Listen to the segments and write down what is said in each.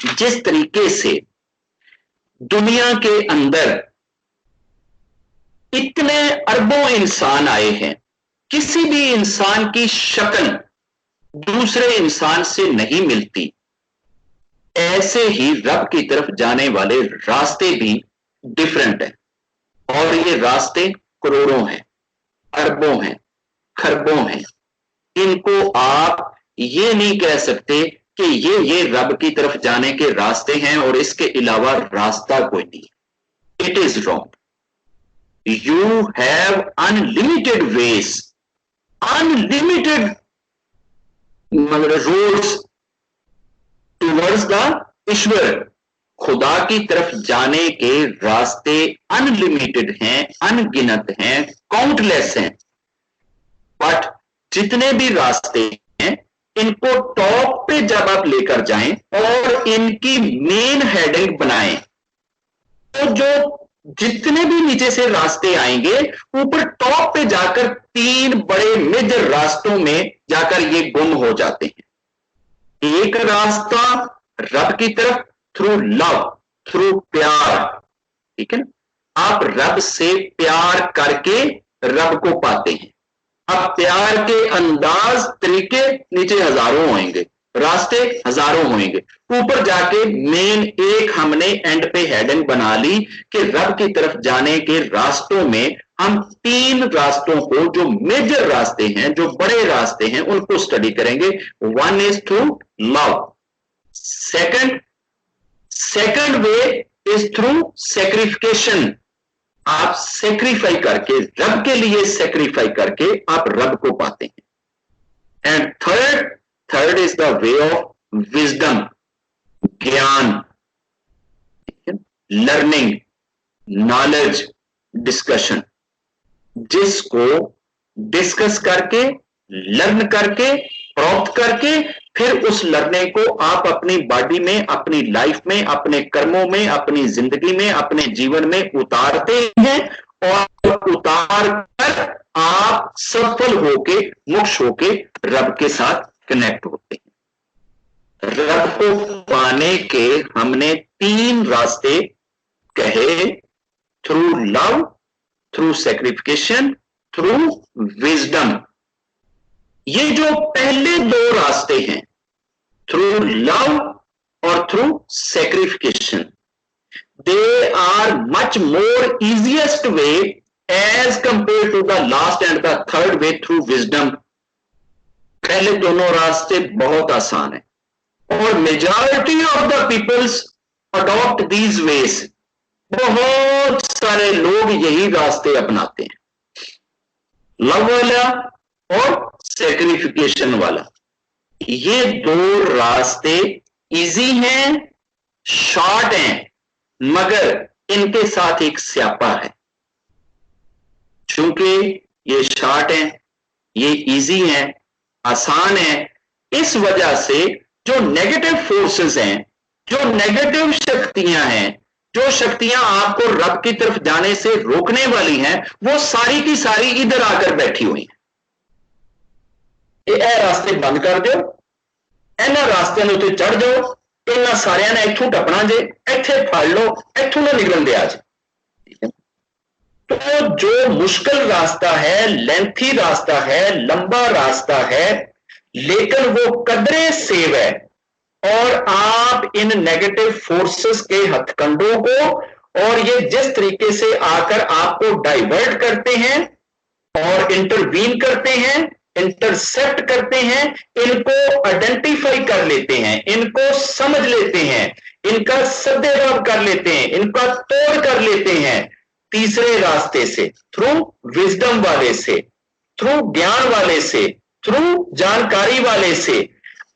जिस तरीके से दुनिया के अंदर इतने अरबों इंसान आए हैं, किसी भी इंसान की शक्ल दूसरे इंसान से नहीं मिलती, ऐसे ही रब की तरफ जाने वाले रास्ते भी डिफरेंट हैं। और ये रास्ते करोड़ों हैं, अरबों हैं, खरबों हैं। इनको आप ये नहीं कह सकते कि ये रब की तरफ जाने के रास्ते हैं और इसके अलावा रास्ता कोई नहीं। It is wrong. You have unlimited ways, unlimited roads towards the Ishwar. खुदा की तरफ जाने के रास्ते अनलिमिटेड हैं, अनगिनत हैं, काउंटलेस हैं। बट जितने भी रास्ते हैं, इनको टॉप पे जब आप लेकर जाएं और इनकी मेन हेडिंग बनाएं, तो जो जितने भी नीचे से रास्ते आएंगे, ऊपर टॉप पे जाकर 3 बड़े मेजर रास्तों में जाकर ये गुम हो जाते हैं। एक रास्ता रब की तरफ थ्रू लव, थ्रू प्यार, ठीक है ना। आप रब से प्यार करके रब को पाते हैं। अब प्यार के अंदाज, तरीके नीचे हजारों होंगे, रास्ते हजारों होंगे। ऊपर जाके मेन एक हमने एंड पे हेडिंग बना ली कि रब की तरफ जाने के रास्तों में हम 3 रास्तों को, जो मेजर रास्ते हैं, जो बड़े रास्ते हैं, उनको स्टडी करेंगे। One is through love, second way is through sacrification. आप सेक्रीफाई करके, रब के लिए सेक्रीफाई करके आप रब को पाते हैं। And third is the way of wisdom, ज्ञान, लर्निंग, नॉलेज, डिस्कशन, जिसको डिस्कस करके, लर्न करके, प्राप्त करके, फिर उस लर्निंग को आप अपनी बॉडी में, अपनी लाइफ में, अपने कर्मों में, अपनी जिंदगी में, अपने जीवन में उतारते हैं और उतार कर आप सफल होके, मोक्ष होके रब के साथ कनेक्ट होते हैं। रब को पाने के हमने 3 रास्ते कहे, through love, through sacrification, through wisdom. ये जो पहले 2 रास्ते हैं, थ्रू लव और through sacrification, they are much more easiest way as compare to the last and the third way through wisdom. पहले दोनों रास्ते बहुत आसान है और majority of the peoples adopt these ways. बहुत सारे लोग यही रास्ते अपनाते हैं, लव वाला और सेक्रिफिकेशन वाला। ये 2 रास्ते इजी हैं, शॉर्ट हैं, मगर इनके साथ एक स्यापा है। चूंकि ये शॉर्ट हैं, ये इजी हैं, आसान हैं, इस वजह से जो नेगेटिव फोर्सेस हैं, जो नेगेटिव शक्तियां हैं, जो शक्तियां आपको रब की तरफ जाने से रोकने वाली हैं, वो सारी की सारी इधर आकर बैठी हुई हैं। ये रास्ते बंद कर दो, इन्हां रास्ते उत्ते चढ़ जाओ, इन्हां सारियां ने इत्थों टपना जे, इत्थे फड़ लो, इत्थों ना निकल दिया जे। तो जो मुश्किल रास्ता है, लेंथी रास्ता है, लंबा रास्ता है, लेकिन वो कदरे सेव है। और आप इन नेगेटिव फोर्सेस के हथकंडों को, और ये जिस तरीके से आकर आपको डाइवर्ट करते हैं और इंटरवीन करते हैं, इंटरसेप्ट करते हैं, इनको आइडेंटिफाई कर लेते हैं, इनको समझ लेते हैं, इनका सद्देबाब कर लेते हैं, इनका तोड़ कर लेते हैं तीसरे रास्ते से, थ्रू विजडम वाले से, थ्रू ज्ञान वाले से, थ्रू जानकारी वाले से।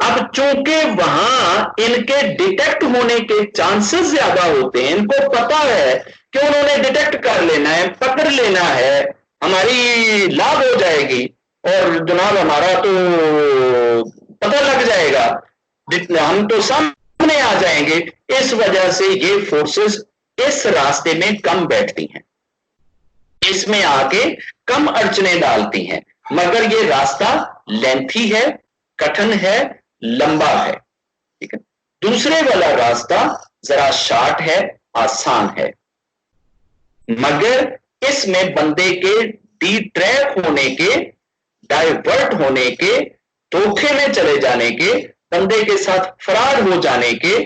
अब चूंकि वहां इनके डिटेक्ट होने के चांसेस ज्यादा होते हैं, इनको पता है कि उन्होंने डिटेक्ट कर लेना है, पकड़ लेना है, हमारी लाभ हो जाएगी और जनाब हमारा तो पता लग जाएगा, हम तो सामने आ जाएंगे। इस वजह से ये फोर्सेस इस रास्ते में कम बैठती हैं, इसमें आके कम अड़चने डालती हैं। मगर ये रास्ता लेंथी है, कठिन है, लंबा है, ठीक है। दूसरे वाला रास्ता जरा शॉर्ट है, आसान है, मगर इसमें बंदे के डिट्रैक होने के, डाइवर्ट होने के, धोखे में चले जाने के, बंदे के साथ फ्रॉड हो जाने के,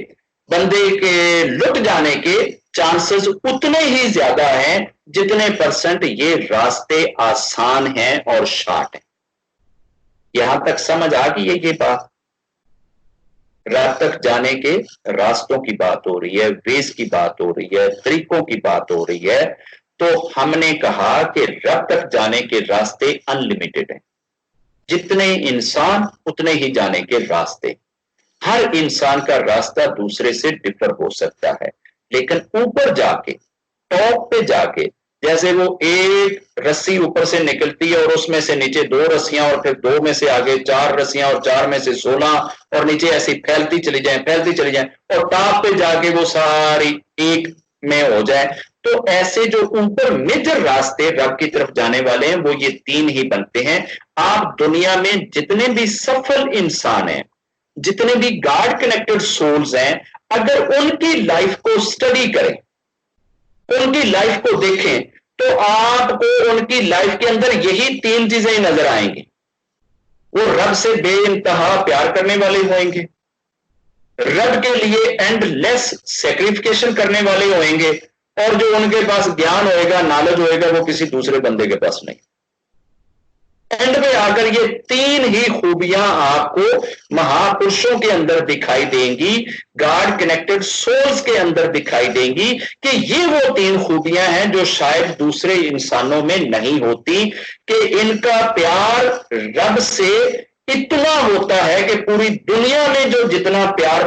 बंदे के लुट जाने के चांसेस उतने ही ज्यादा हैं जितने परसेंट ये रास्ते आसान हैं और शॉर्ट हैं। यहां तक समझ आ गई है ये बात? रात तक जाने के रास्तों की बात हो रही है, वेज की बात हो रही है, तरीकों की बात हो रही है। तो हमने कहा कि रब तक जाने के रास्ते अनलिमिटेड हैं, जितने इंसान उतने ही जाने के रास्ते। हर इंसान का रास्ता दूसरे से डिफर हो सकता है, लेकिन ऊपर जाके, टॉप पे जाके, जैसे वो एक रस्सी ऊपर से निकलती है और उसमें से नीचे 2 रस्सियां और फिर 2 में से आगे 4 रस्सियां और 4 में से 16 और नीचे ऐसी फैलती चली जाए और टॉप पे जाके वो सारी एक में हो जाए। तो ऐसे जो ऊपर मेजर रास्ते रब की तरफ जाने वाले हैं वो ये 3 ही बनते हैं। आप दुनिया में जितने भी सफल इंसान हैं, जितने भी गॉड कनेक्टेड सोल्स हैं, अगर उनकी लाइफ को स्टडी करें, उनकी लाइफ को देखें, तो आपको उनकी लाइफ के अंदर यही 3 चीजें नजर आएंगी। वो रब से बेइंतहा प्यार करने वाले होंगे, रब के लिए एंडलेस सैक्रिफिकेशन करने वाले होंगे, और जो उनके पास ज्ञान होएगा, नॉलेज होएगा, वो किसी दूसरे बंदे के पास नहीं। एंड में आकर ये 3 ही खूबियां आपको महापुरुषों के अंदर दिखाई देंगी, गॉड कनेक्टेड सोल्स के अंदर दिखाई देंगी कि ये वो 3 खूबियां हैं जो शायद दूसरे इंसानों में नहीं होती, कि इनका प्यार रब से इतना होता है कि पूरी दुनिया में जो जितना प्यार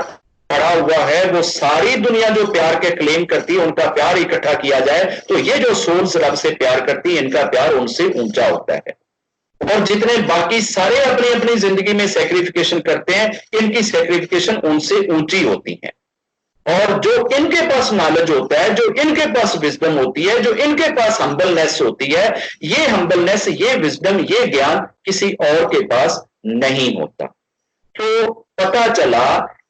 पड़ा हुआ है वो सारी दुनिया जो प्यार के क्लेम करती है, उनका प्यार इकट्ठा किया जाए तो ये जो सोल्स रब से प्यार करती है, इनका प्यार उनसे ऊंचा होता है। और जितने बाकी सारे अपनी अपनी जिंदगी में सैक्रिफिकेशन करते हैं, इनकी सैक्रिफिकेशन उनसे ऊंची होती है। और जो इनके पास नॉलेज होता है, जो इनके पास विजडम होती है, जो इनके पास हम्बलनेस होती है, ये हम्बलनेस, ये विजडम, ये ज्ञान किसी और के पास नहीं होता। तो पता चला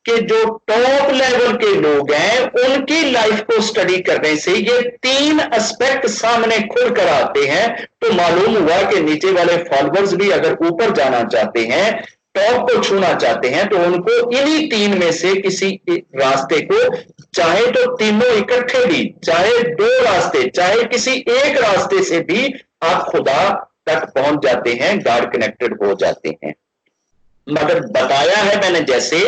कि जो टॉप लेवल के लोग हैं उनकी लाइफ को स्टडी करने से ये 3 एस्पेक्ट सामने खुल कर आते हैं। तो मालूम हुआ कि नीचे वाले फॉलोअर्स भी अगर ऊपर जाना चाहते हैं, टॉप को छूना चाहते हैं, तो उनको इन्हीं 3 में से किसी रास्ते को, चाहे तो तीनों इकट्ठे भी, चाहे 2 रास्ते, चाहे किसी एक रास्ते से भी आप खुदा तक पहुंच जाते हैं, गॉड कनेक्टेड हो जाते हैं। मगर बताया है मैंने जैसे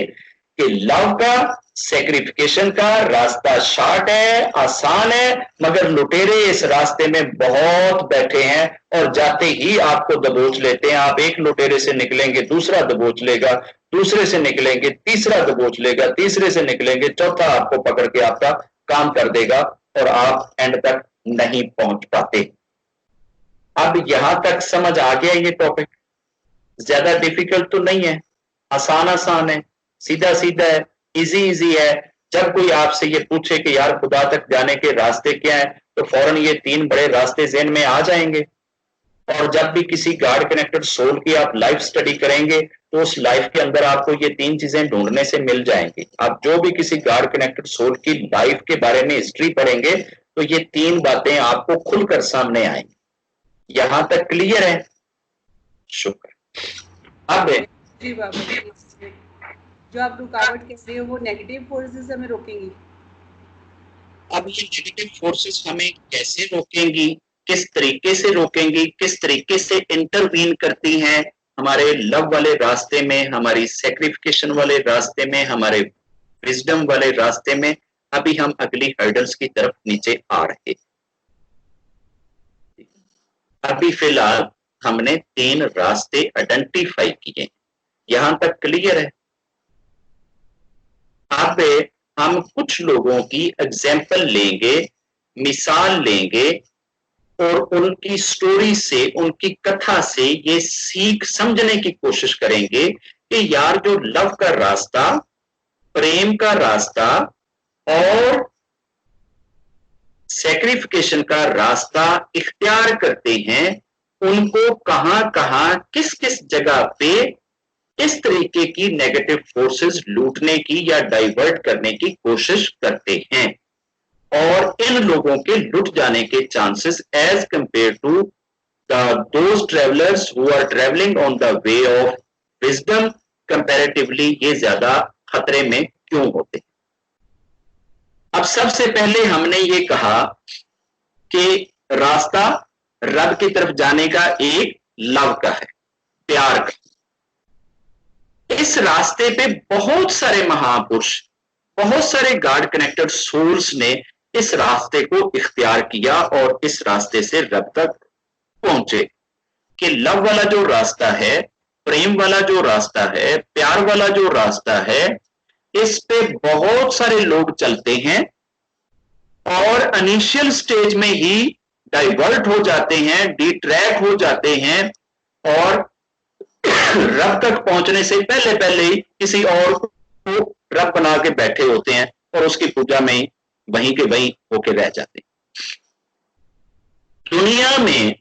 कि लव का, सैक्रिफिकेशन का रास्ता शॉर्ट है, आसान है, मगर लुटेरे इस रास्ते में बहुत बैठे हैं और जाते ही आपको दबोच लेते हैं। आप एक लुटेरे से निकलेंगे, दूसरा दबोच लेगा, दूसरे से निकलेंगे, तीसरा दबोच लेगा, तीसरे से निकलेंगे, चौथा आपको पकड़ के आपका काम कर देगा और आप एंड तक नहीं पहुंच पाते। अब यहां तक समझ आ गया ये टॉपिक? ज्यादा डिफिकल्ट तो नहीं है, आसान आसान है, सीधा सीधा है, इजी इजी है। जब कोई आपसे ये पूछे कि यार खुदा तक जाने के रास्ते क्या है, तो फौरन ये 3 बड़े रास्ते ज़हन में आ जाएंगे। और जब भी किसी गॉड कनेक्टेड सोल की आप लाइफ स्टडी करेंगे तो उस लाइफ के अंदर आपको ये 3 चीजें ढूंढने से मिल जाएंगी। आप जो भी किसी गॉड कनेक्टेड सोल की लाइफ के बारे में हिस्ट्री पढ़ेंगे तो ये 3 बातें आपको खुलकर सामने आएंगी। यहां तक क्लियर है? शुक्र। अब जी बाबा, जो आप रुकावट कह रहे हो वो नेगेटिव फोर्सेस हमें रोकेंगी। अब ये नेगेटिव फोर्सेस हमें कैसे रोकेंगी, किस तरीके से रोकेंगी, किस तरीके से इंटरवीन करती हैं हमारे लव वाले रास्ते में, हमारी सैक्रिफिकेशन वाले रास्ते में, हमारे विजडम वाले रास्ते में, अभी हम अगली हर्डल्स की तरफ नीचे आ रहे। अभी फिलहाल हमने 3 रास्ते आइडेंटिफाई किए, यहां तक क्लियर है? अब हम कुछ लोगों की एग्जाम्पल लेंगे, मिसाल लेंगे और उनकी स्टोरी से, उनकी कथा से ये सीख समझने की कोशिश करेंगे कि यार जो लव का रास्ता, प्रेम का रास्ता और सैक्रिफिकेशन का रास्ता इख्तियार करते हैं, उनको कहां कहां, किस किस जगह पे इस तरीके की नेगेटिव फोर्सेस लूटने की या डाइवर्ट करने की कोशिश करते हैं, और इन लोगों के लुट जाने के chances as compare to those travellers who are travelling on the way of wisdom comparatively ये ज्यादा खतरे में क्यों होते हैं? अब सबसे पहले हमने ये कहा कि रास्ता रब की तरफ जाने का एक लव का है, प्यार का। इस रास्ते पे बहुत सारे महापुरुष, बहुत सारे गॉड कनेक्टेड सोल्स ने इस रास्ते को इख्तियार किया और इस रास्ते से रब तक पहुंचे। कि लव वाला जो रास्ता है, प्रेम वाला जो रास्ता है, प्यार वाला जो रास्ता है, इस पे बहुत सारे लोग चलते हैं और इनिशियल स्टेज में ही डाइवर्ट हो जाते हैं, डिट्रैक हो जाते हैं और रब तक पहुंचने से पहले पहले ही किसी और को रब बना के बैठे होते हैं और उसकी पूजा में वहीं के वहीं होके रह जाते हैं। दुनिया में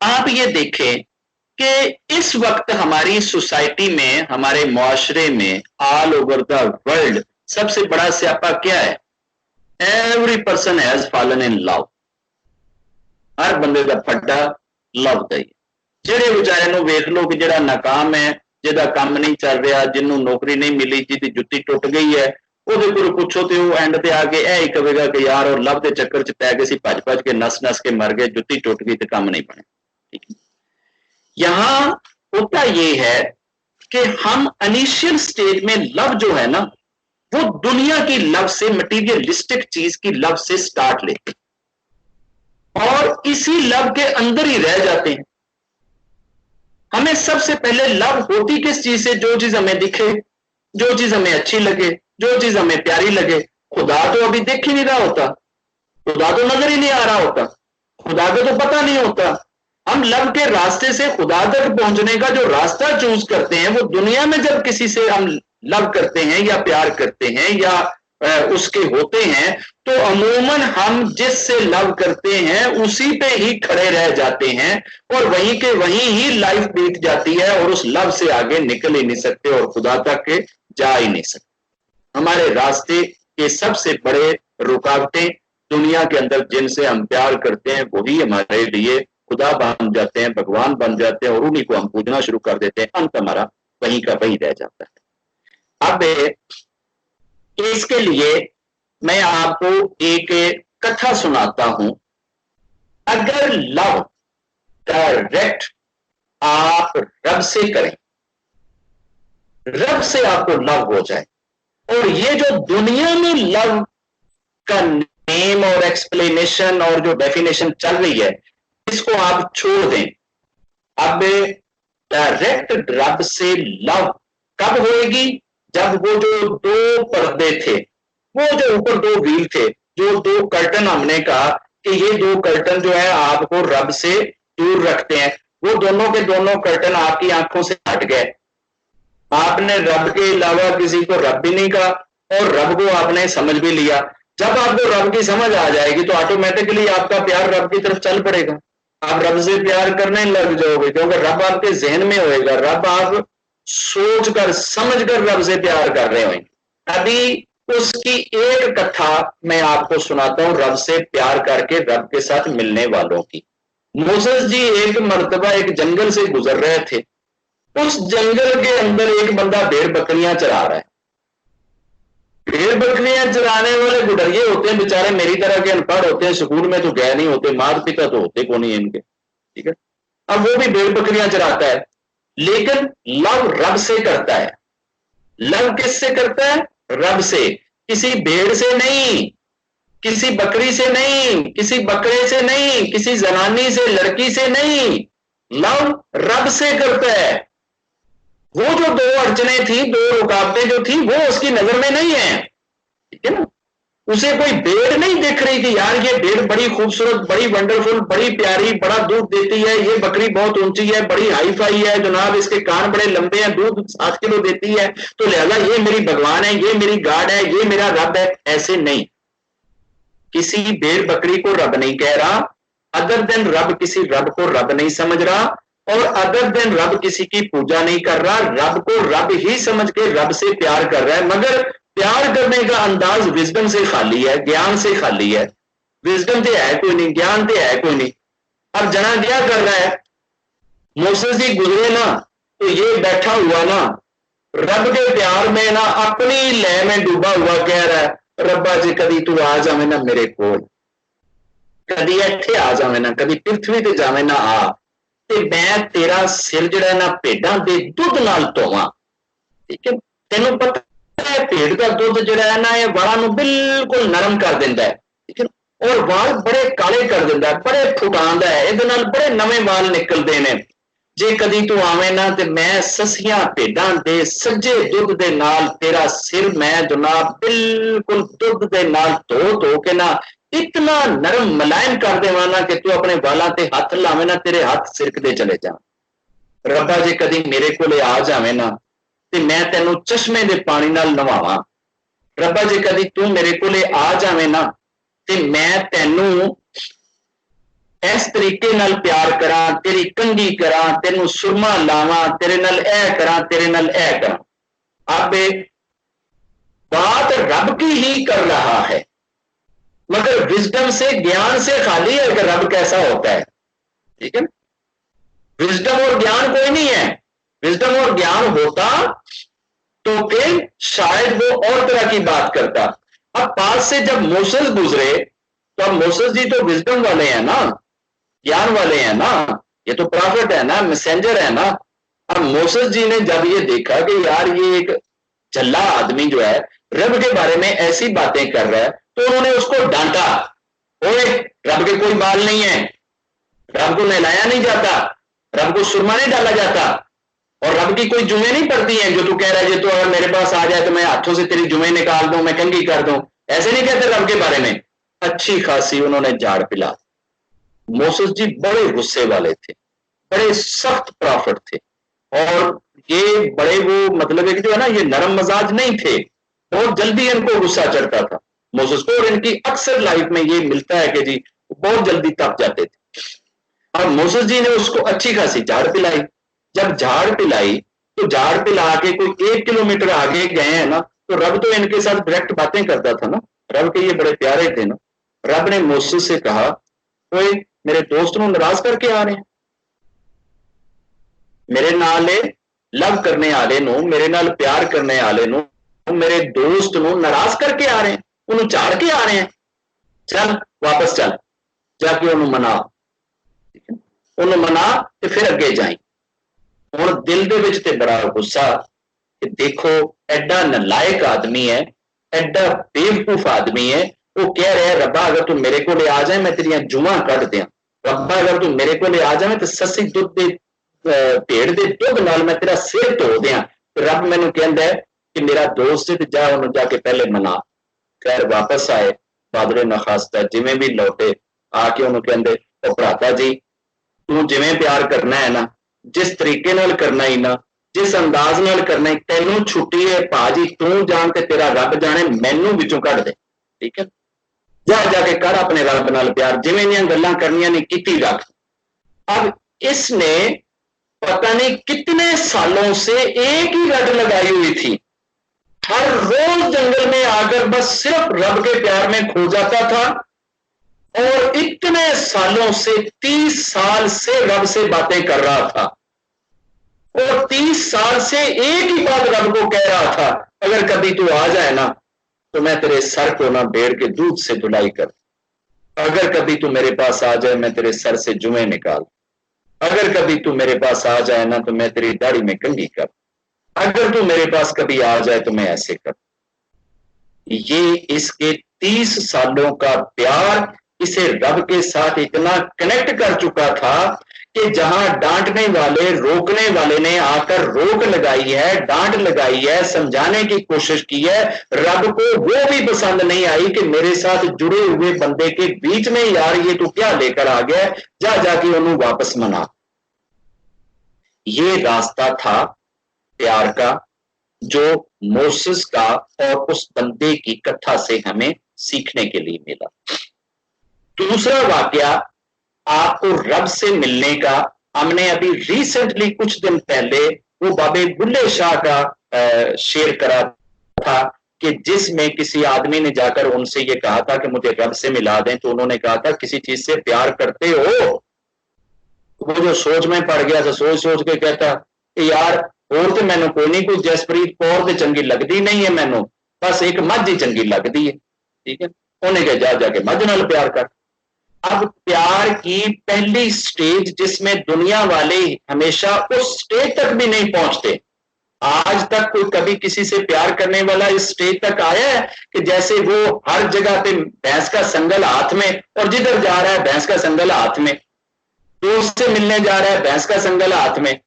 आप ये देखें कि इस वक्त हमारी सोसाइटी में, हमारे मुआशरे में, ऑल ओवर द वर्ल्ड सबसे बड़ा स्यापा क्या है? Every person has fallen in love. हर बंदे का फड्डा लव ਦਾ ਹੀ। ਜਿਹੜੇ ਵਿਚਾਰੇ ਨੂੰ ਵੇਖ ਲਓ ਕਿ ਜਿਹੜਾ ਨਾਕਾਮ ਹੈ, ਜਿਹਦਾ ਕੰਮ ਨਹੀਂ ਚੱਲ ਰਿਹਾ, ਜਿਹਨੂੰ ਨੌਕਰੀ ਨਹੀਂ ਮਿਲੀ, ਜਿਹਦੀ ਜੁੱਤੀ ਟੁੱਟ ਗਈ ਹੈ, ਉਹਦੇ ਕੋਲ ਪੁੱਛੋ ਤੇ ਉਹ ਐਂਡ ਤੇ ਆ ਕੇ ਇਹ ਹੀ ਕਹੇਗਾ ਕਿ यार और लव के चक्कर च पै गए सी, भज भज के नस नस के मर गए, जुत्ती टुट गई तो काम नहीं बने। ठीक है, यहां होता ये है कि हम इनिशियल स्टेज में लव जो है ना, वो दुनिया की लव से, मटीरियलिस्टिक चीज की लव से स्टार्ट लेते और इसी लव के अंदर ही रह जाते हैं। हमें सबसे पहले लव होती किस चीज से? जो चीज हमें दिखे, जो चीज हमें अच्छी लगे, जो चीज हमें प्यारी लगे। खुदा तो अभी देख ही नहीं रहा होता, खुदा तो नजर ही नहीं आ रहा होता, खुदा को तो पता नहीं होता। हम लव के रास्ते से खुदा तक पहुंचने का जो रास्ता चूज करते हैं, वो दुनिया में जब किसी से हम लव करते हैं या प्यार करते हैं या उसके होते हैं, तो अमूमन हम जिससे लव करते हैं उसी पे ही खड़े रह जाते हैं और वहीं के वहीं ही लाइफ बीत जाती है और उस लव से आगे निकल ही नहीं सकते और खुदा तक जा ही नहीं सकते। हमारे रास्ते के सबसे बड़े रुकावटें दुनिया के अंदर जिनसे हम प्यार करते हैं वही हमारे लिए खुदा बन जाते हैं, भगवान बन जाते हैं और उन्हीं को हम पूजना शुरू कर देते हैं। अंत हमारा वहीं का वहीं रह जाता है। अब इसके लिए मैं आपको एक कथा सुनाता हूं। अगर लव डायरेक्ट आप रब से करें, रब से आपको लव हो जाए, और ये जो दुनिया में लव का नेम और एक्सप्लेनेशन और जो डेफिनेशन चल रही है, इसको आप छोड़ दें। अब डायरेक्ट रब से लव कब होएगी? जब वो जो दो पर्दे थे, वो जो ऊपर दो व्हील थे, जो दो कर्टन, हमने कहा कि ये दो कर्टन जो है आपको रब से दूर रखते हैं, वो दोनों के दोनों कर्टन आपकी आंखों से हट गए। आपने रब के अलावा किसी को रब भी नहीं कहा और रब को आपने समझ भी लिया। जब आपको रब की समझ आ जाएगी तो ऑटोमेटिकली आपका प्यार रब की तरफ चल पड़ेगा, आप रब से प्यार करने लग जाओगे, क्योंकि रब आपके जहन में होएगा, रब आप सोच कर समझ कर रब से प्यार कर रहे होंगे। अभी उसकी एक कथा मैं आपको सुनाता हूं, रब से प्यार करके रब के साथ मिलने वालों की। मूसा जी एक मर्तबा एक जंगल से गुजर रहे थे। उस जंगल के अंदर एक बंदा भेड़ बकरियां चरा रहा है। भेड़ बकरियां चराने वाले गुडरिये होते हैं बेचारे, मेरी तरह के अनपढ़ होते हैं, स्कूल में तो गए नहीं होते, माता पिता तो होते कौन ही इनके। ठीक है, अब वो भी भेड़ बकरियां चराता है, लेकिन लव रब से करता है। लव किससे करता है? रब से। किसी भेड़ से नहीं, किसी बकरी से नहीं, किसी बकरे से नहीं, किसी जनानी से, लड़की से नहीं, लव रब से करता है। वो जो दो अड़चने थी, दो रुकावटें जो थी, वो उसकी नजर में नहीं है। ठीक है ना, उसे कोई भेड़ नहीं दिख रही कि यार ये भेड़ बड़ी खूबसूरत, बड़ी वंडरफुल, बड़ी प्यारी, बड़ा दूध देती है, ये बकरी बहुत ऊंची है, बड़ी हाई फाई है जनाब, इसके कान बड़े लंबे हैं, दूध 7 किलो देती है, तो लिहाजा ये मेरी भगवान है, ये मेरी गाड है, ये मेरा रब है। ऐसे नहीं, किसी भेड़ बकरी को रब नहीं कह रहा, अदर देन रब किसी रब को रब नहीं समझ रहा, और अदर दिन रब किसी की पूजा नहीं कर रहा, रब को रब ही समझ के रब से प्यार कर रहा है, मगर प्यार करने का अंदाज विजडम से खाली है, ज्ञान से खाली है। विजडम तो है कोई नहीं, ज्ञान तो है कोई नहीं। अब जना क्या कर रहा है, मूसेस जी गुजरे ना तो ये बैठा हुआ ना रब के प्यार में ना अपनी लय में डूबा हुआ कह रहा है, रब्बा जी कदी तू आ जावे ना मेरे को, कदी इत्थे आ जावे ना, कदी पृथ्वी ते जावे ना आ, ते मैं तेरा सिर जिहड़ा ना भेडां दे दुध नाल धोवां। ठीक है, तेनों पता है भेड़ का दुध जिहड़ा है ना ये वालां नूं बिल्कुल नरम कर दिंदा है, ठीक है, और वाल बड़े काले कर दिंदा है, बड़े फुटांदा है, इहदे नाल बड़े नवे वाल निकलदे ने। जे कदी तू आवे ना ते मैं ससियां भेडां दे सज्जे दुध दे नाल तेरा सिर मैं जनाब बिल्कुल दुध दे नाल धो धो के ना इतना नरम मुलायम कर देवां ना कि तू अपने वालां ते हथ लावे ना तेरे हथ सिरकदे चले जा। रब्बा जे कदी मेरे कोले आ जावे ना ते मैं तेनू चश्मे दे पानी नाल नवावां। रब्बा जे कदी तू मेरे कोले आ जावे ना ते मैं तेनू इस तरीके नाल प्यार करा, तेरी कंघी करा, तेनू सुरमा लावा, तेरे नाल ऐ करा, तेरे नाल ऐ करा। अब बात रब की ही कर रहा है, मगर विजडम से ज्ञान से खाली है कि रब कैसा होता है। ठीक है, विजडम और ज्ञान कोई नहीं है। विजडम और ज्ञान होता तो फिर शायद वो और तरह की बात करता। अब पास से जब मूसेस गुजरे तो अब मूसेस जी तो विजडम वाले हैं ना, ज्ञान वाले हैं ना, ये तो प्रॉफिट है ना, मैसेंजर है ना। अब मूसेस जी ने जब ये देखा कि यार ये एक झल्ला आदमी जो है रब के बारे में ऐसी बातें कर रहा है, तो उन्होंने उसको डांटा, ओए रब के कोई बाल नहीं है, रब को नहलाया नहीं जाता, रब को सुरमा नहीं डाला जाता, और रब की कोई जुमे नहीं पड़ती है जो तू कह रहा है, तो अगर मेरे पास आ जाए तो मैं हाथों से तेरी जुमे निकाल दूं, मैं कंघी कर दूं। ऐसे नहीं कहते रब के बारे में। अच्छी खासी उन्होंने झाड़ पिला। मूसेस जी बड़े गुस्से वाले थे, बड़े सख्त प्रॉफिट थे, और ये बड़े वो मतलब है कि जो है ना ये नरम मजाज नहीं थे, बहुत जल्दी इनको गुस्सा चढ़ता था मूसेस को, और इनकी अक्सर लाइफ में ये मिलता है कि जी बहुत जल्दी तप जाते थे। अब मूसेस जी ने उसको अच्छी खासी झाड़ पिलाई। जब झाड़ पिलाई तो झाड़ पिला के कोई 1 किलोमीटर आगे गए हैं ना, तो रब तो इनके साथ डायरेक्ट बातें करता था ना, रब के ये बड़े प्यारे थे ना। रब ने मूसेस से कहा, कोई मेरे दोस्त नूं नाराज करके आ रहे हैं, मेरे नाल लव करने आले नूं, मेरे नाल प्यार करने आले नूं, मेरे दोस्त नूं नाराज करके आ रहे हैं, उन्होंने झाड़ के आ रहे हैं। चल वापस चल, जाके उन्होंने मना, उन्होंने मना ते फिर अगे जाई। हुण दिल दे विच ते बड़ा गुस्सा कि देखो एडा नलायक आदमी है, एडा बेवकूफ आदमी है, वो कह रहा है रब्बा अगर तू मेरे को आ जाए मैं तेरिया जुमा कट दियां, रब्बा अगर तू मेरे को आ जाए तो ससी दुध दे भेड़ दे दुध नाल मैं तेरा सिर धो दियां। रब मैनू कहंदा है कि मेरा दोस्त है, जा उन्होंने जाके पहले मना। खैर वापस आए, बादरे नखास्ता जिवें भी लौटे, आके उन्होंने कहंदे ओ भराता जी तू जिवें प्यार करना है ना, जिस तरीके नाल करना ही ना, जिस अंदाज नाल करना है, तेनू छुट्टी है भाजी, तू जान ते तेरा रब जाने, मैनू विचों कढ दे। ठीक है, जा जाके कर अपने रब नाल प्यार, जिवें दियां गल्लां करनियां ने कीती रख। अब इसने पता नहीं कितने सालों से एक ही रट लगाई हुई थी, हर रोज जंगल में आकर बस सिर्फ रब के प्यार में खो जाता था, और इतने सालों से 30 साल से रब से बातें कर रहा था, और 30 साल से एक ही बात रब को कह रहा था, अगर कभी तू आ जाए ना तो मैं तेरे सर को ना भेड़ के दूध से धुलाई कर, अगर कभी तू मेरे पास आ जाए मैं तेरे सर से जुमे निकाल, अगर कभी तू मेरे पास आ जाए ना तो मैं तेरी दाढ़ी में कंघी कर, अगर तू मेरे पास कभी आ जाए तो मैं ऐसे कर। ये इसके 30 सालों का प्यार इसे रब के साथ इतना कनेक्ट कर चुका था कि जहां डांटने वाले रोकने वाले ने आकर रोक लगाई है, डांट लगाई है, समझाने की कोशिश की है, रब को वो भी पसंद नहीं आई कि मेरे साथ जुड़े हुए बंदे के बीच में यार ये तू क्या लेकर आ गया, जा जाके उन्होंने वापस मना। ये रास्ता था प्यार का जो मोसेस का और उस बंदे की कथा से हमें सीखने के लिए मिला। दूसरा वाकया आपको रब से मिलने का हमने अभी रिसेंटली कुछ दिन पहले वो बाबे बुल्ले शाह का शेयर करा था कि जिसमें किसी आदमी ने जाकर उनसे ये कहा था कि मुझे रब से मिला दें, तो उन्होंने कहा था किसी चीज से प्यार करते हो? वो जो सोच में पड़ गया था, सोच सोच के कहता कि यार और तो मैनू कोई नहीं, कोई जसप्रीत कौर तो चंगी लगती नहीं है मैनू, बस एक मझ ही चंगी लगती है। ठीक है, उन्हें कहा जा जाके मझ नाल प्यार कर। अब प्यार की पहली स्टेज जिसमें दुनिया वाले हमेशा उस स्टेज तक भी नहीं पहुंचते, आज तक कोई कभी किसी से प्यार करने वाला इस स्टेज तक आया है कि जैसे वो हर जगह पे भैंस का संगल हाथ में, और जिधर जा रहा है भैंस का संगल हाथ में, दोस्त से मिलने जा रहा है भैंस का संगल हाथ में,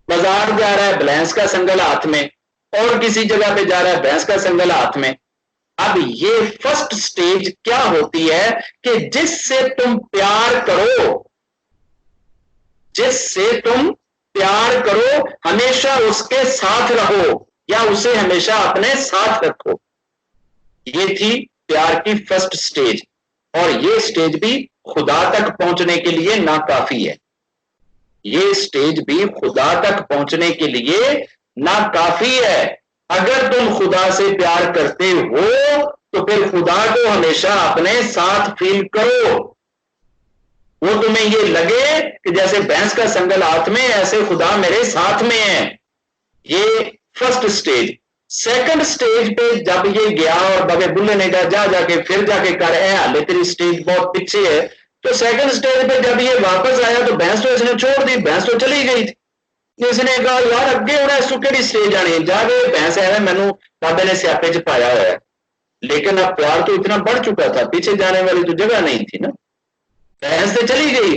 बाजार जा रहा है भैंस का संगल हाथ में, और किसी जगह पे जा रहा है भैंस का संगल हाथ में। अब ये फर्स्ट स्टेज क्या होती है कि जिससे तुम प्यार करो, जिससे तुम प्यार करो हमेशा उसके साथ रहो या उसे हमेशा अपने साथ रखो। ये थी प्यार की फर्स्ट स्टेज, और ये स्टेज भी खुदा तक पहुंचने के लिए नाकाफी है। ये स्टेज भी खुदा तक पहुंचने के लिए नाकाफी है। अगर तुम खुदा से प्यार करते हो तो फिर खुदा को हमेशा अपने साथ फील करो। वो तुम्हें ये लगे कि जैसे भैंस का संगल हाथ में, ऐसे खुदा मेरे साथ में है। ये फर्स्ट स्टेज। सेकंड स्टेज पे जब ये गया और बाबे बुल्ले ने कहा जा जाके फिर जाके कर है, हाले तेरी स्टेज बहुत पीछे है, तो सेकंड स्टेज पे जब ये वापस आया तो भैंस तो इसने छोड़ दी, भैंस तो चली गई थी। इसने कहा यार अगे होना इसको केड़ी स्टेज आनी है, जाके भैंस है मैनू बाबे ने स्यापे च पाया हुआ है। लेकिन अब प्यार तो इतना बढ़ चुका था, पीछे जाने वाली तो जगह नहीं थी ना, भैंस तो चली गई।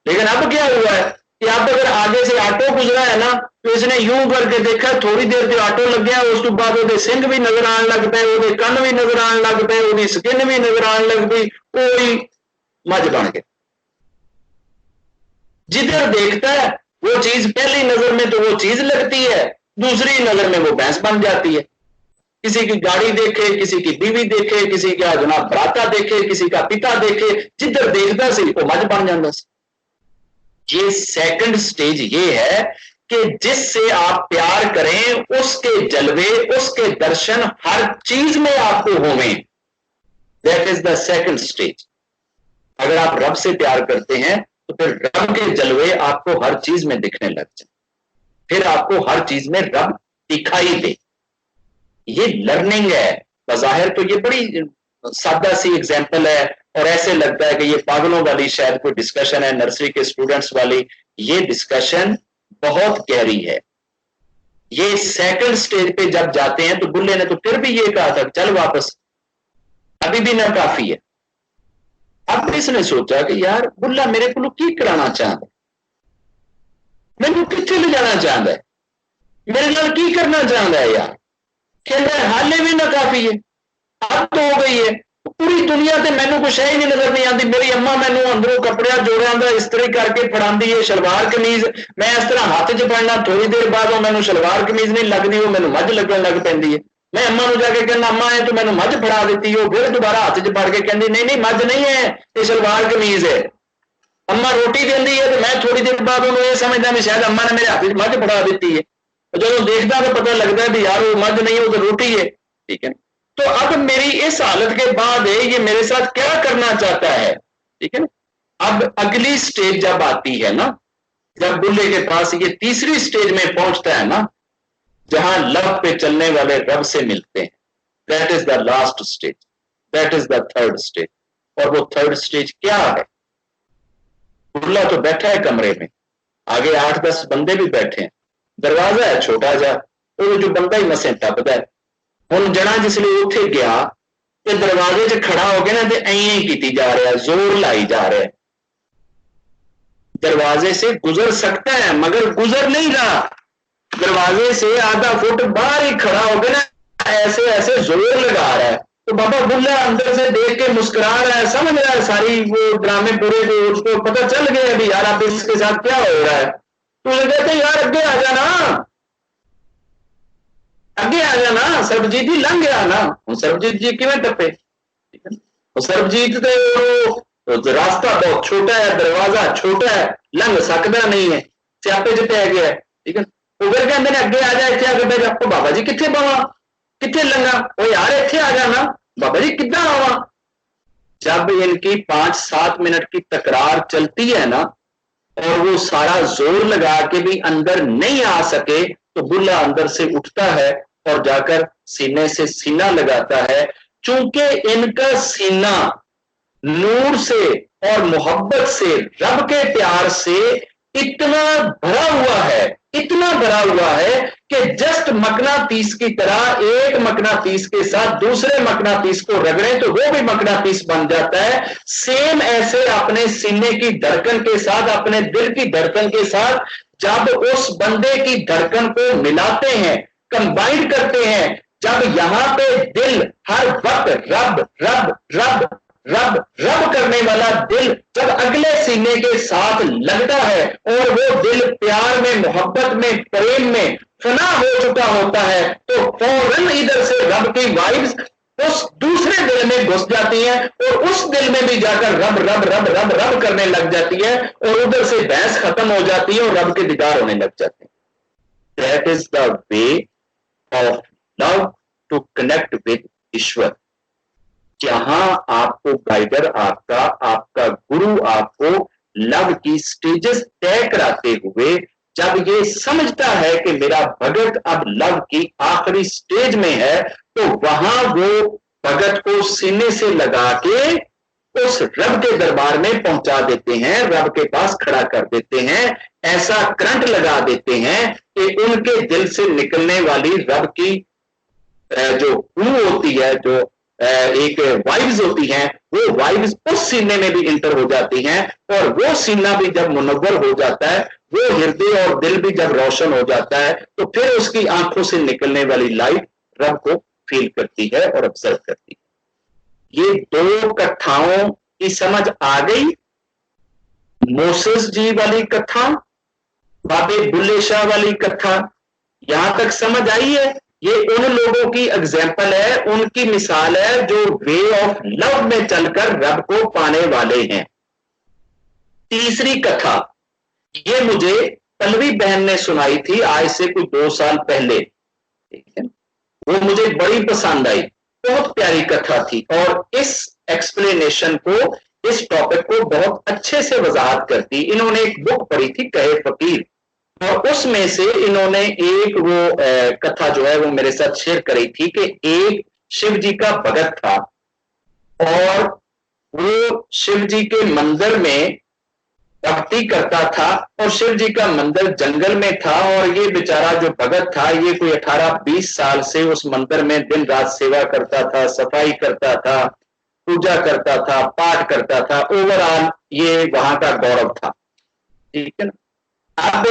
लेकिन अब क्या हुआ है कि अब अगर आगे से ऑटो गुजरा है ना, तो इसने यूं करके देखा, थोड़ी देर से ऑटो लग गया, उस बाद वो सिंह भी नजर आने लग पे, वो कन भी नजर आने लग पे, वो स्किन भी नजर आने लग पई, कोई मझ बन गया। जिधर देखता है वो चीज पहली नजर में तो वो चीज लगती है, दूसरी नजर में वो भैंस बन जाती है। किसी की गाड़ी देखे, किसी की बीवी देखे, किसी का जनाब भ्राता देखे, किसी का पिता देखे, जिधर देखता सी वो मझ बन जाता सी। ये सेकंड स्टेज ये है कि जिससे आप प्यार करें उसके जलवे, उसके दर्शन हर चीज में आपको होवें। That is the second stage. अगर आप रब से प्यार करते हैं तो फिर रब के जलवे आपको हर चीज में दिखने लग जाए, फिर आपको हर चीज में रब दिखाई दे। ये लर्निंग है। बज़ाहिर तो ये बड़ी सादा सी एग्जाम्पल है और ऐसे लगता है कि ये पागलों वाली शायद कोई डिस्कशन है, नर्सरी के स्टूडेंट्स वाली। ये डिस्कशन बहुत गहरी है। ये सेकंड स्टेज पे जब जाते हैं तो बुल्ले ने तो फिर भी ये कहा था चल वापस, अभी भी ना काफी है। अब इसने सोचा कि यार बुल्ला मेरे को की कराना चाहता, मैनू कितने ले जाना चाहता है, मेरे नाल की करना चाहता है यार। कहता है हाले भी ना काफी है, अब तो हो गई है पूरी दुनिया से, मैनू कुछ है ही नहीं नजर नहीं आती। मेरी अम्मा मैनू अंदरों कपड़े जोड़ियां का इस्त्री करके फड़ांदी है, शलवार कमीज मैं इस तरह हाथ च पड़ना, थोड़ी देर बाद मैनू शलवार कमीज नहीं लगती, वो मैनू मझ लगन लग पैंदी है। मैं अम्मा नूं जाके कहना अम्मा है तो मैनू मझ फड़ा दी, वो फिर दोबारा हाथ च पड़ के कहती नहीं नहीं मझ नहीं है, ये शलवार कमीज है। अम्मा रोटी देंदी है तो मैं थोड़ी देर बाद उन्होंने ये समझदा भी शायद अम्मा ने मेरे हाथ च मझ फड़ा दी है। जो देखता तो पता लगता है भी यार वो मझ नहीं है, वो तो रोटी है। ठीक है, तो अब मेरी इस हालत के बाद ये मेरे साथ क्या करना चाहता है। ठीक है ना, अब अगली स्टेज जब आती है ना, जब बुल्ले के पास ये तीसरी स्टेज में पहुंचता है ना, जहां लव पे चलने वाले रब से मिलते हैं, that is the last stage, that is the third stage. और वो थर्ड स्टेज क्या है? बुल्ला तो बैठा है कमरे में, आगे 8-10 बंदे भी बैठे हैं, दरवाजा है छोटा सा, वो जो बंदा ही मसे टपदा है। हुण जना जिसलिए उत्थे गया तो दरवाजे च खड़ा हो गया ना, तो ऐं की जा रहा है, जोर लाई जा रहा है। दरवाजे से गुजर सकता है मगर गुजर नहीं रहा, दरवाजे से आधा फुट बाहर ही खड़ा हो गया ना, ऐसे ऐसे जोर लगा रहा है। तो बाबा बुल्ला अंदर से देख के मुस्कुरा रहा है, समझ रहा है सारी वो ड्रामे पूरे, जो उसको पता चल गया अभी यार अब इसके साथ क्या हो रहा है। तो कहते यार अगे आ जाना, अगे आ जाना, सरबजीत जी लंघ गया ना। सरबजीत जी किवें टप्पे? सरबजीत तो रास्ता बहुत छोटा है, दरवाजा छोटा है, लंघ सकता नहीं है, सियापे च पै गया, ठीक है। वो फिर कहते हैं अगे आ जा, इतने आके बह जा, बाबा जी कितने बवा, कितने लंघा, वो यार इतने आ जाना, बाबा जी कितना आवा। जब इनकी 5-7 मिनट की तकरार चलती है ना, और वो सारा जोर लगा के भी अंदर नहीं आ सके, तो बुल्ला अंदर से उठता है और जाकर सीने से सीना लगाता है। चूंकि इनका सीना नूर से और मोहब्बत से, रब के प्यार से इतना भरा हुआ है, इतना भरा हुआ है कि जस्ट मकनातीस की तरह एक मकनातीस के साथ दूसरे मकनातीस को रगड़े तो वो भी मकनातीस बन जाता है। सेम ऐसे अपने सीने की धड़कन के साथ, अपने दिल की धड़कन के साथ जब उस बंदे की धड़कन को मिलाते हैं, कंबाइंड करते हैं, जब यहां पे दिल हर वक्त रब रब रब रब रब करने वाला दिल जब अगले सीने के साथ लगता है और वो दिल प्यार में, मोहब्बत में, प्रेम में फना हो चुका होता है, तो फौरन इधर से रब की वाइब्स उस दूसरे दिल में घुस जाती है और उस दिल में भी जाकर रब रब रब रब रब करने लग जाती है और उधर से बहस खत्म हो जाती है और रब के दीदार होने लग जाते हैं। That is the way of love to connect with Ishwar. जहां आपको गाइडर, आपका गुरु आपको लव की स्टेजेस तय कराते हुए जब ये समझता है कि मेरा भगत अब लव की आखिरी स्टेज में है, तो वहां वो भगत को सीने से लगा के उस रब के दरबार में पहुंचा देते हैं, रब के पास खड़ा कर देते हैं, ऐसा करंट लगा देते हैं कि उनके दिल से निकलने वाली रब की जो रूह होती है, जो एक वाइब्स होती हैं, वो वाइब्स उस सीने में भी इंटर हो जाती हैं और वो सीना भी जब मुनव्वर हो जाता है, वो हृदय और दिल भी जब रोशन हो जाता है, तो फिर उसकी आंखों से निकलने वाली लाइट रब को फील करती है और ऑब्जर्व करती है। ये दो कथाओं की समझ आ गई। मोसेस जी वाली कथा, बाबे बुल्ले शाह वाली कथा, यहां तक समझ आई है। ये उन लोगों की एग्जाम्पल है, उनकी मिसाल है जो वे ऑफ लव में चलकर रब को पाने वाले हैं। तीसरी कथा ये मुझे पल्लवी बहन ने सुनाई थी आज से कुछ 2 साल पहले, ठीक है, वो मुझे बड़ी पसंद आई, बहुत प्यारी कथा थी और इस एक्सप्लेनेशन को, इस टॉपिक को बहुत अच्छे से वजाहत करती। इन्होंने एक बुक पढ़ी थी कहे फकीर, और उसमें से इन्होंने एक वो कथा जो है वो मेरे साथ शेयर करी थी कि एक शिव जी का भगत था और वो शिव जी के मंदिर में भक्ति करता था और शिव जी का मंदिर जंगल में था और ये बेचारा जो भगत था ये कोई 18-20 साल से उस मंदिर में दिन रात सेवा करता था, सफाई करता था, पूजा करता था, पाठ करता था, ओवरऑल ये वहां का गौरव था, ठीक है ना। अब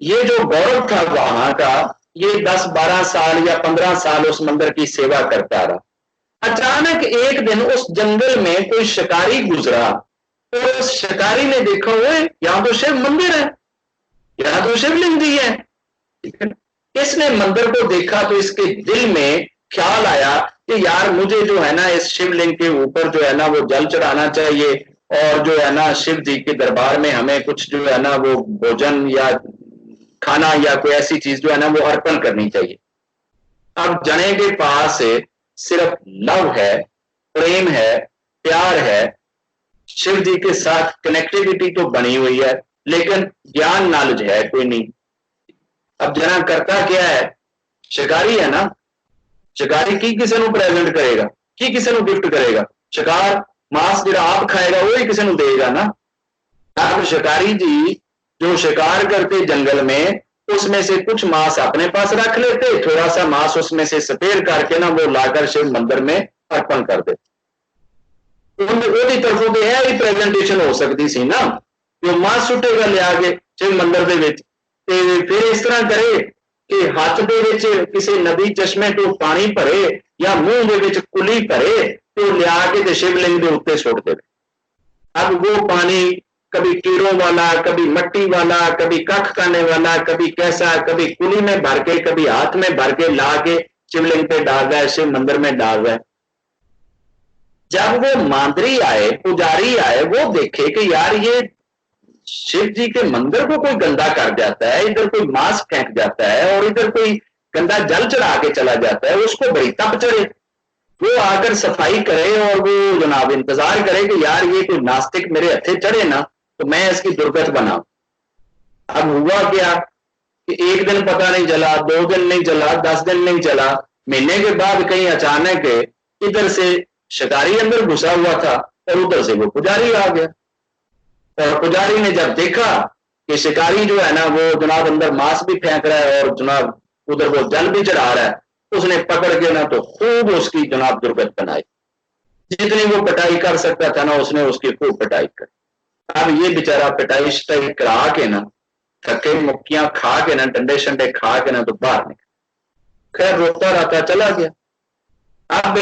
ये जो गौरव था वहां का, ये 10-12 साल या 15 साल उस मंदिर की सेवा करता रहा। अचानक एक दिन उस जंगल में कोई शिकारी गुजरा तो उस शिकारी ने देखा हुए यहां तो शिव मंदिर है, यहां तो शिवलिंग जी है, ठीक है। इसने मंदिर को देखा तो इसके दिल में ख्याल आया कि यार मुझे जो है ना इस शिवलिंग के ऊपर जो है ना वो जल चढ़ाना चाहिए और जो है ना शिव जी के दरबार में हमें कुछ जो है ना वो भोजन या खाना या कोई ऐसी चीज जो है ना वो अर्पण करनी चाहिए। अब जने के पास सिर्फ लव है, प्रेम है, प्यार है, शिव जी के साथ कनेक्टिविटी तो बनी हुई है, लेकिन ज्ञान नॉलेज है कोई नहीं। अब जना करता क्या है, शिकारी है ना, शिकारी की किसी को प्रेजेंट करेगा, की किसी को गिफ्ट करेगा, शिकार मांस जो आप खाएगा वो ही किसी को देगा ना। अब शिकारी जी जो शिकार करते जंगल में, उसमें से कुछ मांस अपने पास रख लेते, थोड़ा सा मांस उसमें से सपेर करके ना वो लाकर शिव मंदिर में अर्पण कर देते। ਉਹਦੀ ਤਰਫੋਂ ਤੇ ਹੈ ਹੀ ਪ੍ਰੈਜੈਂਟੇਸ਼ਨ ਹੋ ਸਕਦੀ ਸੀ ਨਾ, ਜੋ ਮਾਸ ਸੁੱਟੇਗਾ ਲਿਆ ਕੇ ਸ਼ਿਵ ਮੰਦਿਰ ਦੇ ਵਿੱਚ ਤੇ ਫਿਰ ਇਸ ਤਰ੍ਹਾਂ ਕਰੇ ਕਿ ਹੱਥ ਦੇ ਵਿੱਚ ਕਿਸੇ ਨਦੀ ਚਸ਼ਮੇ ਤੋਂ ਪਾਣੀ ਭਰੇ ਜਾਂ ਮੂੰਹ ਦੇ ਵਿੱਚ ਕੁਲੀ ਭਰੇ ਤੇ ਉਹ ਲਿਆ ਕੇ ਤੇ शिवलिंग ਦੇ ਉੱਤੇ ਸੁੱਟ देवे। अब वो पानी कभी कीड़ों वाला, कभी मट्टी वाला, कभी कख खाने वाला, कभी कैसा, कभी कुली में भर के, कभी हाथ में भर के ला के शिवलिंग पे डाल रहा है, शिव मंदिर में डाल रहा है। जब वो मांदरी आए, पुजारी आए, वो देखे कि यार ये शिव जी के मंदिर को कोई गंदा कर जाता है, इधर कोई मांस फेंक जाता है और इधर कोई गंदा जल चढ़ा के चला जाता है, उसको बड़ी तप चढ़े, वो आकर सफाई करे और वो जनाब इंतजार करे कि यार ये कोई नास्तिक मेरे हथे चढ़े ना तो मैं इसकी दुर्गत बनाऊं। अब हुआ क्या कि एक दिन पता नहीं चला, 2 दिन नहीं चला, 10 दिन नहीं चला, महीने के बाद कहीं अचानक इधर से शिकारी अंदर घुसा हुआ था और उधर से वो पुजारी आ गया। और पुजारी ने जब देखा कि शिकारी जो है ना वो जनाब अंदर मांस भी फेंक रहा है और जनाब उधर वो जल भी चढ़ा रहा है, उसने पकड़ के ना तो खूब उसकी जनाब दुर्गत बनाई। जितनी वो पिटाई कर सकता था ना उसने उसकी खूब पिटाई कर। अब ये बेचारा पिटाई शिटाई करा के ना थके मुक्कियां खा के ना डंडे शंडे खा के ना तो बाहर निकल, खैर रोता रहता चला गया। अब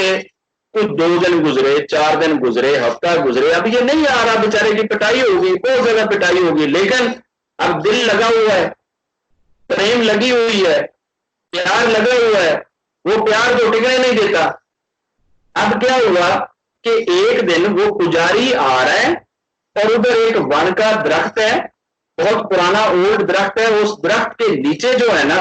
कुछ 2 दिन गुजरे, 4 दिन गुजरे, हफ्ता गुजरे, अब ये नहीं आ रहा, बेचारे की पिटाई होगी, बहुत ज्यादा पिटाई होगी, लेकिन अब दिल लगा हुआ है, प्रेम लगी हुई है, प्यार लगा हुआ है, वो प्यार तो टिकने नहीं देता। अब क्या हुआ कि एक दिन वो पुजारी आ रहा है और उधर एक वन का दरख्त है, बहुत पुराना ओल्ड दरख्त है, उस दरख्त के नीचे जो है ना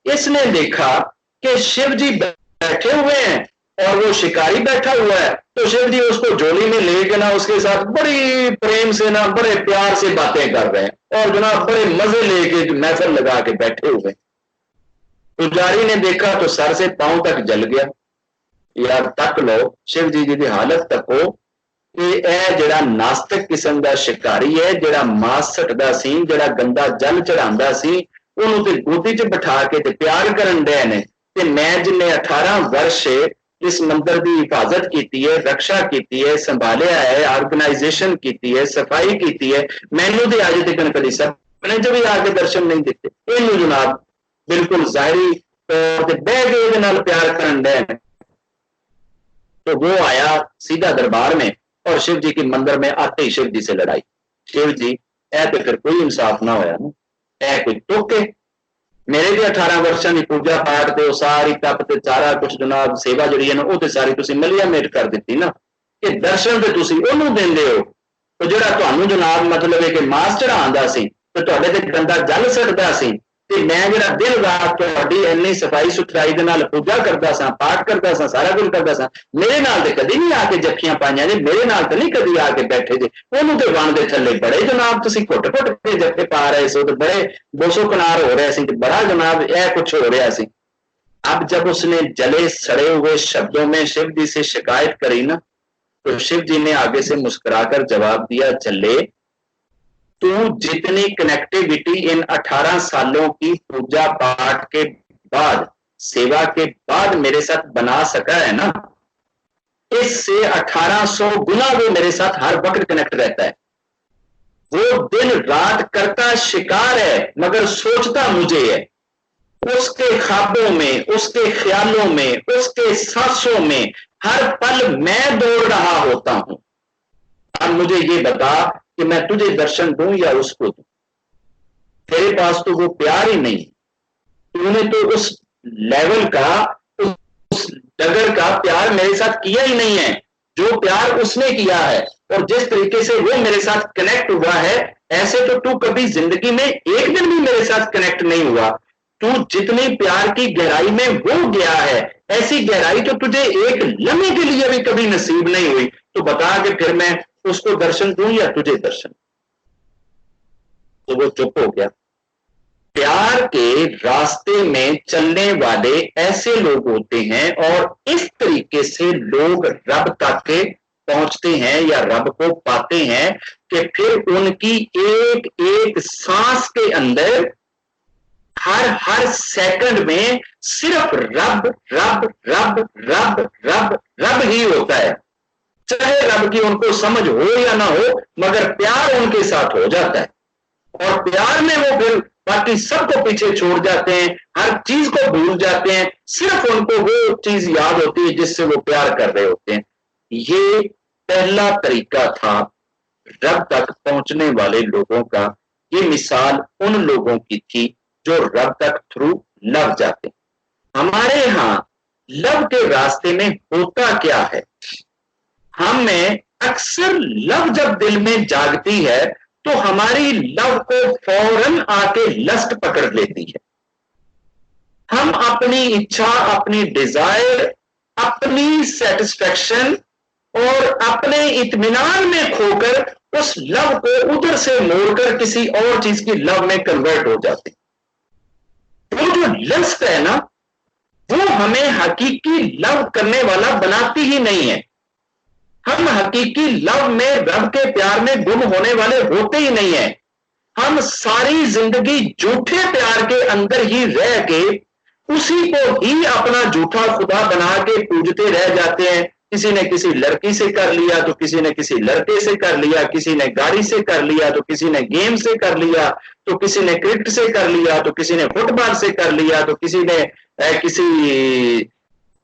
इसने देखा कि शिव जी बैठे हुए हैं और वो शिकारी बैठा हुआ है, तो शिव जी उसको झोली में लेके ना उसके साथ बड़ी प्रेम से ना बड़े प्यार से बातें कर रहे हैं और जनाब बड़े मजे लेके महफिल लगा के बैठे हुए। पुजारी ने देखा तो सर से पांव तक जल गया, यार तक लो शिव जी की हालत तको कि यह जिहड़ा नास्तिक किस्म का शिकारी है, जिहड़ा मांस सटदा सी, जिहड़ा गंदा जल चढ़ांदा सी, उन्होंने ते गोदी च बिठा के ते प्यार करन डे ने, ते मैं जिन्हें 18 वर्ष इस मंदिर की हिफाजत की है, रक्षा की है, संभालिया है, ऑर्गेनाइजेशन की है, सफाई की है, मैनू तो अज तक कभी सपने च भी आके दर्शन नहीं दिते। इनू जनाब बिल्कुल जाहिरी तौर पर बह के इहदे नाल प्यार करन डे ने। तो वो आया सीधा दरबार में और शिव जी के मंदिर में आते ही शिव जी से लड़ाई। शिव जी ऐ तो फिर कोई इंसाफ ना होया ना, ऐ कोई टोके मेरे भी 18 वर्षों की पूजा पाठ ते सारी तप ते सारा कुछ जनाब सेवा जिहड़ी है ना वो सारी तुसीं मलिया मेट कर दी ना, कि दर्शन ते तुसीं ओनू दिंदे हो, तो जिहड़ा तुहानू जनाब मतलब है कि मांस चढ़ांदा सी ते तुहाडे ते गंदा जल सटदा सी, ते मैं जिहड़ा दिन रात तुहाडी इन्नी सफाई सुथराई दे नाल पूजा करदा सां, पाठ करदा सां, सारा कुछ करदा सां, मेरे नाल ते कदी नहीं आके जफ्फियां पाईयां जे, मेरे नाल ते नहीं कदी आके बैठे जे, ओनू ते वन दे थल्ले बड़े जनाब तुसीं घुट-घुट के जफ्फे पा रहे सो, ते बड़े बोसो कनार हो रहे सी, ते बड़ा जनाब यह कुछ हो रहा सी। अब जब उसने जले सड़े हुए शब्दों में शिव जी से शिकायत करी ना, तो शिव जी ने आगे से मुस्कुराकर जवाब दिया, जले तू जितनी कनेक्टिविटी इन 18 सालों की पूजा पाठ के बाद, सेवा के बाद मेरे साथ बना सका है ना, इससे 1800 गुना वो मेरे साथ हर वक्त कनेक्ट रहता है। वो दिन रात करता शिकार है मगर सोचता मुझे है, उसके ख्वाबों में, उसके ख्यालों में, उसके सांसों में हर पल मैं दौड़ रहा होता हूं। अब मुझे ये बता कि मैं तुझे दर्शन दूं या उसको दूं, तेरे पास तो वो प्यार ही नहीं, तूने तो उस लेवल का, उस डगर का प्यार मेरे साथ किया ही नहीं है जो प्यार उसने किया है, और जिस तरीके से वो मेरे साथ कनेक्ट हुआ है ऐसे तो तू कभी जिंदगी में एक दिन भी मेरे साथ कनेक्ट नहीं हुआ। तू जितनी प्यार की गहराई में वो गया है ऐसी गहराई तो तुझे एक लम्हे के लिए भी कभी नसीब नहीं हुई, तो बता के फिर मैं उसको दर्शन दूं या तुझे दर्शन। तो वो चुप हो गया। प्यार के रास्ते में चलने वाले ऐसे लोग होते हैं और इस तरीके से लोग रब तक के पहुंचते हैं या रब को पाते हैं कि फिर उनकी एक एक सांस के अंदर हर सेकंड में सिर्फ रब रब रब रब रब रब ही होता है। चाहे रब की उनको समझ हो या ना हो मगर प्यार उनके साथ हो जाता है, और प्यार में वो फिर बाकी सबको पीछे छोड़ जाते हैं, हर चीज को भूल जाते हैं, सिर्फ उनको वो चीज याद होती है जिससे वो प्यार कर रहे होते हैं। ये पहला तरीका था रब तक पहुंचने वाले लोगों का। ये मिसाल उन लोगों की थी जो रब तक थ्रू लव जाते। हमारे यहां लव के रास्ते में होता क्या है, हमें अक्सर लव जब दिल में जागती है तो हमारी लव को फौरन आके लस्ट पकड़ लेती है। हम अपनी इच्छा, अपनी डिजायर, अपनी सेटिस्फेक्शन और अपने इत्मीनान में खोकर उस लव को उधर से मोड़कर किसी और चीज की लव में कन्वर्ट हो जाते। वो जो लस्ट है ना, वो हमें हकीकी लव करने वाला बनाती ही नहीं है। हम हकीकी लव में, रब के प्यार में गुम होने वाले होते ही नहीं है। हम सारी जिंदगी झूठे प्यार के अंदर ही रह के उसी को ही अपना झूठा खुदा बना के पूजते रह जाते हैं। किसी ने किसी लड़की से कर लिया तो किसी ने किसी लड़के से कर लिया, किसी ने गाड़ी से कर लिया तो किसी ने गेम से कर लिया, तो किसी ने क्रिकेट से कर लिया, तो किसी ने फुटबॉल से कर लिया, तो किसी ने किसी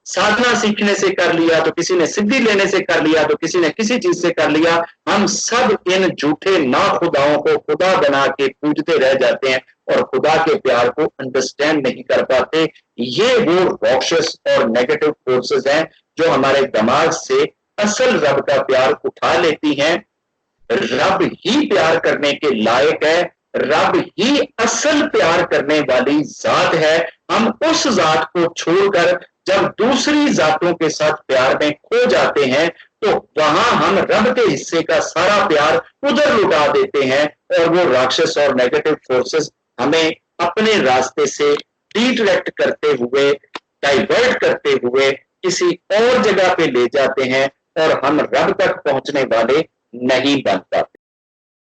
साधना सीखने से कर लिया, तो किसी ने सिद्धि लेने से कर लिया, तो किसी ने किसी चीज से कर लिया। हम सब इन झूठे ना खुदाओं को खुदा बना के पूजते रह जाते हैं और खुदा के प्यार को अंडरस्टैंड नहीं कर पाते। ये वो रॉक्शस और नेगेटिव फोर्सेस हैं जो हमारे दिमाग से असल रब का प्यार उठा लेती हैं। रब ही प्यार करने के लायक है, रब ही असल प्यार करने वाली जात है। हम उस जात को छोड़कर जब दूसरी जातों के साथ प्यार में खो जाते हैं तो वहां हम रब के हिस्से का सारा प्यार उधर लुटा देते हैं और वो राक्षस और नेगेटिव फोर्सेस हमें अपने रास्ते से डिरेक्ट करते हुए, डाइवर्ट करते हुए किसी और जगह पे ले जाते हैं और हम रब तक पहुंचने वाले नहीं बन पाते।